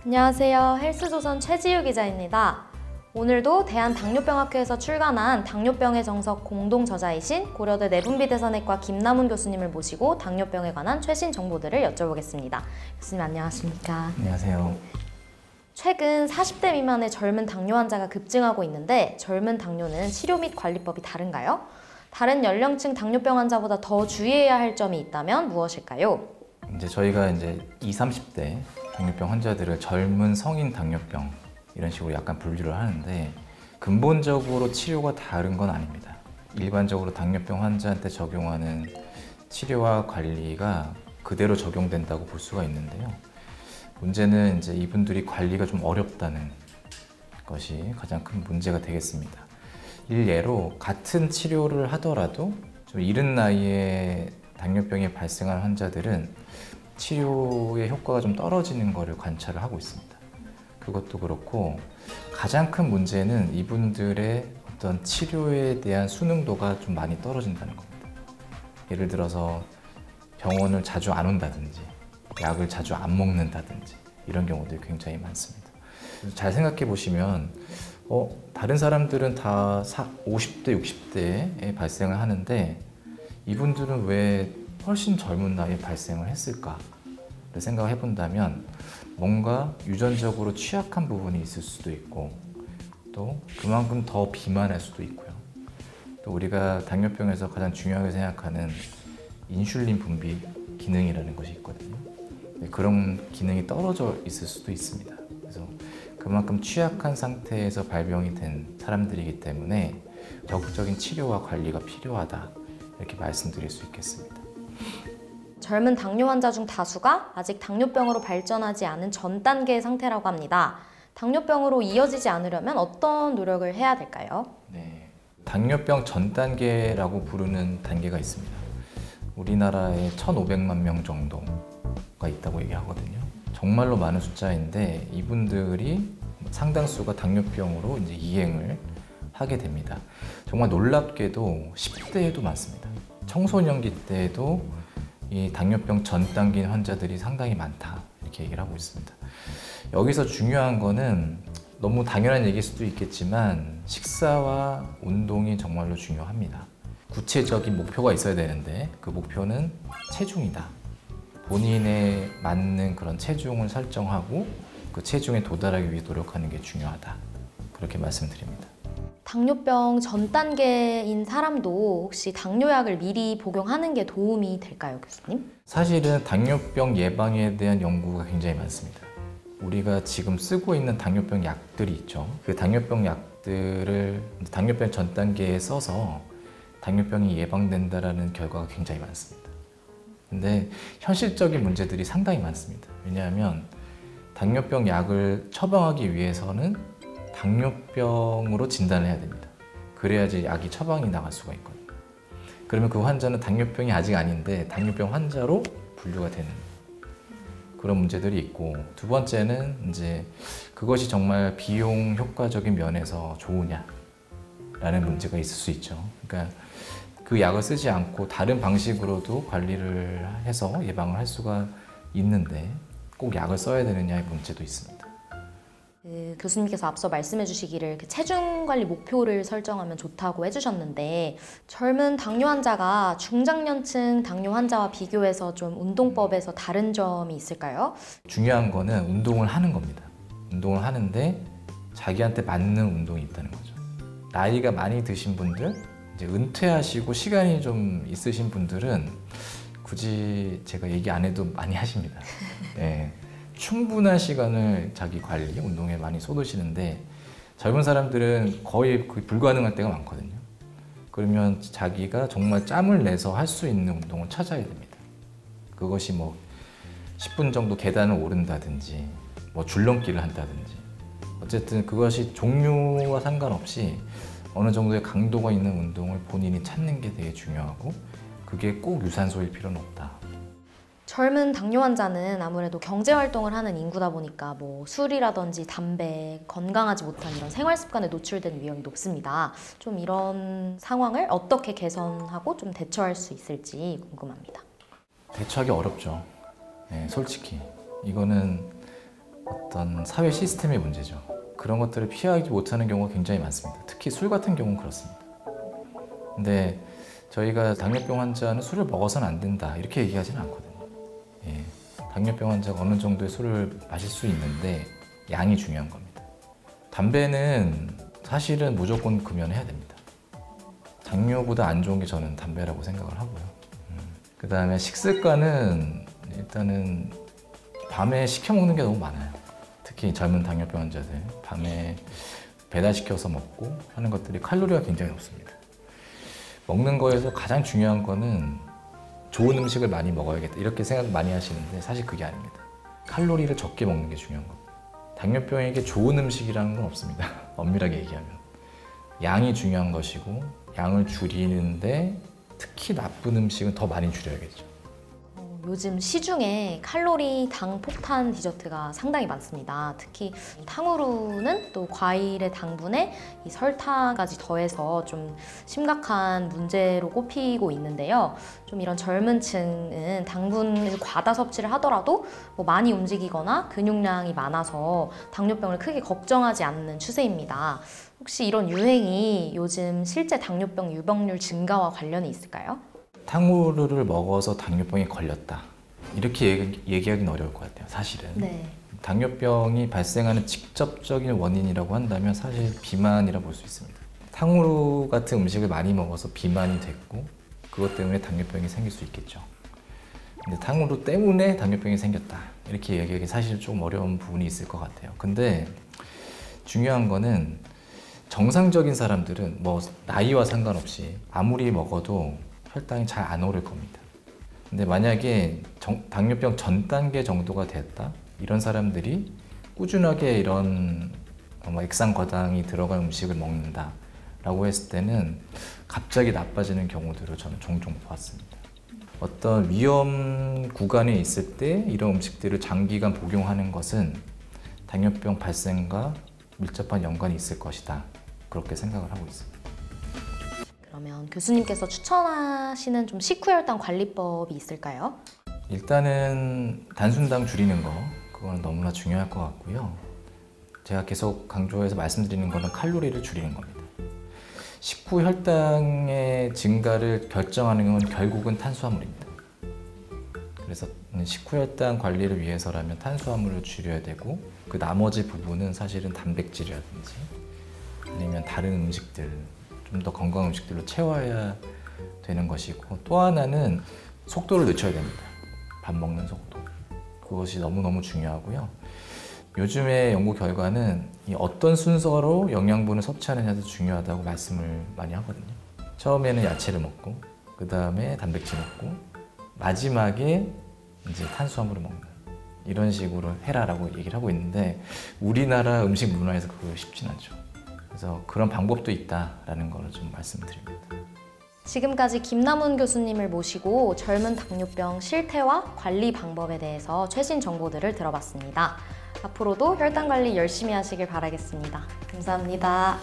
안녕하세요. 헬스조선 최지유 기자입니다. 오늘도 대한당뇨병학회에서 출간한 당뇨병의 정석 공동 저자이신 고려대 내분비대사내과 김남훈 교수님을 모시고 당뇨병에 관한 최신 정보들을 여쭤보겠습니다. 교수님 안녕하십니까? 안녕하세요. 최근 40대 미만의 젊은 당뇨 환자가 급증하고 있는데 젊은 당뇨는 치료 및 관리법이 다른가요? 다른 연령층 당뇨병 환자보다 더 주의해야 할 점이 있다면 무엇일까요? 저희가 20, 30대 당뇨병 환자들을 젊은 성인 당뇨병 이런 식으로 약간 분류를 하는데 근본적으로 치료가 다른 건 아닙니다. 일반적으로 당뇨병 환자한테 적용하는 치료와 관리가 그대로 적용된다고 볼 수가 있는데요. 문제는 이분들이 관리가 좀 어렵다는 것이 가장 큰 문제가 되겠습니다. 일례로 같은 치료를 하더라도 좀 이른 나이에 당뇨병이 발생한 환자들은 치료의 효과가 좀 떨어지는 것을 관찰을 하고 있습니다. 그것도 그렇고 가장 큰 문제는 이분들의 어떤 치료에 대한 순응도가 좀 많이 떨어진다는 겁니다. 예를 들어서 병원을 자주 안 온다든지 약을 자주 안 먹는다든지 이런 경우들이 굉장히 많습니다. 잘 생각해 보시면 다른 사람들은 다 50대, 60대에 발생을 하는데 이분들은 왜 훨씬 젊은 나이에 발생을 했을까를 생각을 해본다면 뭔가 유전적으로 취약한 부분이 있을 수도 있고 또 그만큼 더 비만할 수도 있고요. 또 우리가 당뇨병에서 가장 중요하게 생각하는 인슐린 분비 기능이라는 것이 있거든요. 그런 기능이 떨어져 있을 수도 있습니다. 그래서 그만큼 취약한 상태에서 발병이 된 사람들이기 때문에 적극적인 치료와 관리가 필요하다 이렇게 말씀드릴 수 있겠습니다. 젊은 당뇨 환자 중 다수가 아직 당뇨병으로 발전하지 않은 전 단계의 상태라고 합니다. 당뇨병으로 이어지지 않으려면 어떤 노력을 해야 될까요? 네, 당뇨병 전 단계라고 부르는 단계가 있습니다. 우리나라에 1,500만 명 정도가 있다고 얘기하거든요. 정말로 많은 숫자인데 이분들이 상당수가 당뇨병으로 이행을 하게 됩니다. 정말 놀랍게도 10대에도 많습니다. 청소년기 때에도 이 당뇨병 전 단계 환자들이 상당히 많다 이렇게 얘기를 하고 있습니다. 여기서 중요한 거는 너무 당연한 얘기일 수도 있겠지만 식사와 운동이 정말로 중요합니다. 구체적인 목표가 있어야 되는데 그 목표는 체중이다. 본인에 맞는 그런 체중을 설정하고 그 체중에 도달하기 위해 노력하는 게 중요하다. 그렇게 말씀드립니다. 당뇨병 전 단계인 사람도 혹시 당뇨약을 미리 복용하는 게 도움이 될까요, 교수님? 사실은 당뇨병 예방에 대한 연구가 굉장히 많습니다. 우리가 지금 쓰고 있는 당뇨병 약들이 있죠. 그 당뇨병 약들을 당뇨병 전 단계에 써서 당뇨병이 예방된다는 결과가 굉장히 많습니다. 근데 현실적인 문제들이 상당히 많습니다. 왜냐하면 당뇨병 약을 처방하기 위해서는 당뇨병으로 진단을 해야 됩니다. 그래야지 약이 처방이 나갈 수가 있거든요. 그러면 그 환자는 당뇨병이 아직 아닌데 당뇨병 환자로 분류가 되는 그런 문제들이 있고, 두 번째는 그것이 정말 비용 효과적인 면에서 좋으냐라는 문제가 있을 수 있죠. 그러니까 그 약을 쓰지 않고 다른 방식으로도 관리를 해서 예방을 할 수가 있는데 꼭 약을 써야 되느냐의 문제도 있습니다. 교수님께서 앞서 말씀해 주시기를 체중 관리 목표를 설정하면 좋다고 해주셨는데 젊은 당뇨 환자가 중장년층 당뇨 환자와 비교해서 좀 운동법에서 다른 점이 있을까요? 중요한 거는 운동을 하는 겁니다. 운동을 하는데 자기한테 맞는 운동이 있다는 거죠. 나이가 많이 드신 분들, 은퇴하시고 시간이 좀 있으신 분들은 굳이 제가 얘기 안 해도 많이 하십니다. 네. 충분한 시간을 자기 관리, 운동에 많이 쏟으시는데 젊은 사람들은 거의 불가능할 때가 많거든요. 그러면 자기가 정말 짬을 내서 할 수 있는 운동을 찾아야 됩니다. 그것이 10분 정도 계단을 오른다든지 줄넘기를 한다든지 어쨌든 그것이 종류와 상관없이 어느 정도의 강도가 있는 운동을 본인이 찾는 게 되게 중요하고 그게 꼭 유산소일 필요는 없다. 젊은 당뇨 환자는 아무래도 경제활동을 하는 인구다 보니까 술이라든지 담배, 건강하지 못한 이런 생활 습관에 노출되는 위험이 높습니다. 좀 이런 상황을 어떻게 개선하고 좀 대처할 수 있을지 궁금합니다. 대처하기 어렵죠. 네, 솔직히. 이거는 어떤 사회 시스템의 문제죠. 그런 것들을 피하지 못하는 경우가 굉장히 많습니다. 특히 술 같은 경우는 그렇습니다. 근데 저희가 당뇨병 환자는 술을 먹어서는 안 된다 이렇게 얘기하지는 않거든요. 예, 당뇨병 환자가 어느 정도의 술을 마실 수 있는데 양이 중요한 겁니다. 담배는 사실은 무조건 금연해야 됩니다. 당뇨보다 안 좋은 게 저는 담배라고 생각을 하고요. 그 다음에 식습관은 일단은 밤에 시켜 먹는 게 너무 많아요. 특히 젊은 당뇨병 환자들 밤에 배달시켜서 먹고 하는 것들이 칼로리가 굉장히 높습니다. 먹는 거에서 가장 중요한 거는 좋은 음식을 많이 먹어야겠다 이렇게 생각 많이 하시는데 사실 그게 아닙니다. 칼로리를 적게 먹는 게 중요한 겁니다. 당뇨병에게 좋은 음식이라는 건 없습니다. 엄밀하게 얘기하면 양이 중요한 것이고 양을 줄이는데 특히 나쁜 음식은 더 많이 줄여야겠죠. 요즘 시중에 칼로리, 당 폭탄 디저트가 상당히 많습니다. 특히 탕후루는 또 과일의 당분에 이 설탕까지 더해서 좀 심각한 문제로 꼽히고 있는데요. 좀 이런 젊은 층은 당분을 과다 섭취를 하더라도 뭐 많이 움직이거나 근육량이 많아서 당뇨병을 크게 걱정하지 않는 추세입니다. 혹시 이런 유행이 요즘 실제 당뇨병 유병률 증가와 관련이 있을까요? 탕후루를 먹어서 당뇨병에 걸렸다 이렇게 얘기하기는 어려울 것 같아요. 사실은 네. 당뇨병이 발생하는 직접적인 원인이라고 한다면 사실 비만이라 볼 수 있습니다. 탕후루 같은 음식을 많이 먹어서 비만이 됐고 그것 때문에 당뇨병이 생길 수 있겠죠. 근데 탕후루 때문에 당뇨병이 생겼다 이렇게 얘기하기 사실 좀 어려운 부분이 있을 것 같아요. 근데 중요한 거는 정상적인 사람들은 뭐 나이와 상관없이 아무리 먹어도 혈당이 잘 안 오를 겁니다. 근데 만약에 당뇨병 전 단계 정도가 됐다 이런 사람들이 꾸준하게 이런 액상과당이 들어간 음식을 먹는다 라고 했을 때는 갑자기 나빠지는 경우들을 저는 종종 보았습니다. 어떤 위험 구간에 있을 때 이런 음식들을 장기간 복용하는 것은 당뇨병 발생과 밀접한 연관이 있을 것이다 그렇게 생각을 하고 있습니다. 그러면 교수님께서 추천하시는 좀 식후혈당 관리법이 있을까요? 일단은 단순당 줄이는 거 그거는 너무나 중요할 것 같고요. 제가 계속 강조해서 말씀드리는 거는 칼로리를 줄이는 겁니다. 식후 혈당의 증가를 결정하는 건 결국은 탄수화물입니다. 그래서 식후 혈당 관리를 위해서라면 탄수화물을 줄여야 되고 그 나머지 부분은 사실은 단백질이라든지 아니면 다른 음식들 좀 더 건강한 음식들로 채워야 되는 것이고 또 하나는 속도를 늦춰야 됩니다. 밥 먹는 속도. 그것이 너무너무 중요하고요. 요즘의 연구 결과는 이 어떤 순서로 영양분을 섭취하느냐도 중요하다고 말씀을 많이 하거든요. 처음에는 야채를 먹고 그 다음에 단백질 먹고 마지막에 이제 탄수화물을 먹는 이런 식으로 해라라고 얘기를 하고 있는데 우리나라 음식 문화에서 그거 쉽진 않죠. 그래서 그런 방법도 있다라는 걸 좀 말씀드립니다. 지금까지 김남훈 교수님을 모시고 젊은 당뇨병 실태와 관리 방법에 대해서 최신 정보들을 들어봤습니다. 앞으로도 혈당 관리 열심히 하시길 바라겠습니다. 감사합니다.